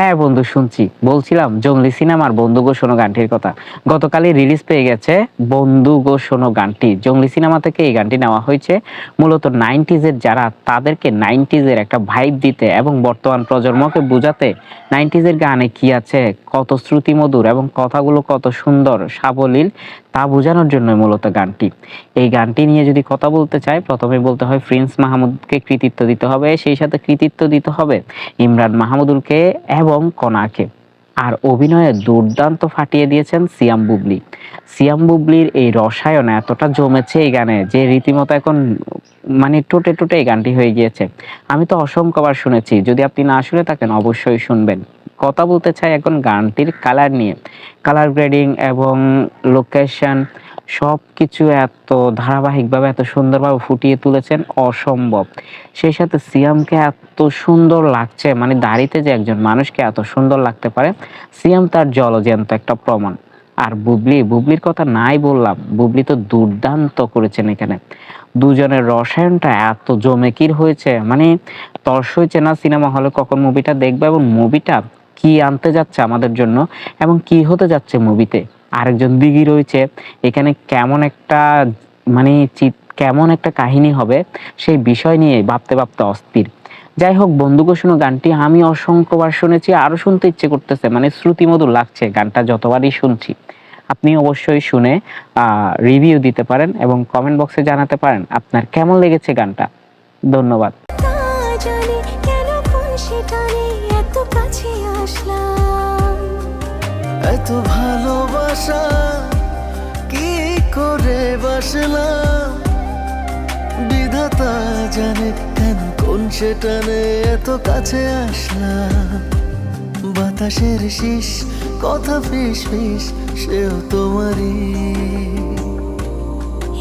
হ্যাঁ বন্ধু, শুনছি। বলছিলাম জংলি সিনেমার বন্ধু গো শোনো গানটির কথা। গতকালই রিলিজ পেয়ে গেছে বন্ধু গো শোনো গানটি। জংলি সিনেমা থেকে এই গানটি নেওয়া হয়েছে মূলত 90s এর যারা, তাদেরকে 90s এর একটা ভাইব দিতে এবং বর্তমান প্রজন্মকে বুঝাতে 90s এর গানে কি আছে, কত শ্রুতিমধুর এবং কথাগুলো কত সুন্দর সাবলীল, তা বোঝানোর জন্য মূলত গানটি। এই গানটি নিয়ে যদি কথা বলতে চাই, প্রথমে বলতে হয় প্রিন্স মাহমুদকে কৃতিত্ব দিতে হবে, সেই সাথে কৃতিত্ব দিতে হবে ইমরান মাহমুদুলকে এবং কণাকে। আর অভিনয়ে দুর্দান্ত ফাটিয়ে দিয়েছেন সিয়াম বুবলি। সিয়াম বুবলির এই রসায়ন এতটা জমেছে এই গানে যে রীতিমতো এখন মানে টোটে টোটে এই গানটি হয়ে গিয়েছে। আমি তো অসংখ্যবার শুনেছি, যদি আপনি না শুনে থাকেন অবশ্যই শুনবেন। কথা বলতে চাই এখন গানটির কালার নিয়ে। কালার গ্রেডিং এবং লোকেশন সবকিছু এত ধারাবাহিকভাবে এত সুন্দরভাবে ফুটিয়ে তুলেছেন, অসম্ভব। সেই সাথে সিয়ামকে এত সুন্দর লাগছে, মানে দাড়িতে যে একজন মানুষকে এত সুন্দর লাগতে পারে, সিয়াম তার জলজ্যান্ত একটা প্রমাণ। আর বুবলির কথা নাই বললাম, বুবলি তো দুর্দান্ত করেছেন এখানে। দুজনের রসায়নটা এত জমেকির হয়েছে, মানে তর্স হয়েছে না সিনেমা হলে কখন মুভিটা দেখবে এবং মুভিটা কি আনতে যাচ্ছে আমাদের জন্য এবং কি হতে যাচ্ছে মুভিতে। আরেকজন দিঘি রয়েছে এখানে, কেমন একটা মানে কেমন একটা কাহিনী হবে সেই বিষয় নিয়ে ভাবতে ভাবতে অস্থির। যাই হোক, বন্ধু গো শোনো গানটি আমি অসংখ্যবার শুনেছি, আরো শুনতে ইচ্ছে করতেছে, মানে শ্রুতিমধুর লাগছে গানটা যতবারই শুনছি। আপনি অবশ্যই শুনে রিভিউ দিতে পারেন এবং কমেন্ট বক্সে জানাতে পারেন আপনার কেমন লেগেছে গানটা। ধন্যবাদ। এত ভালোবাসা কি করে বাসলাম, বিধাতা জানে কেন কোন সেটানে এত কাছে আসলাম। বাতাসের শীষ কথা ফিস ফিস সেও তোমারই।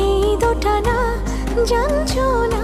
এই দুটা না জানছো না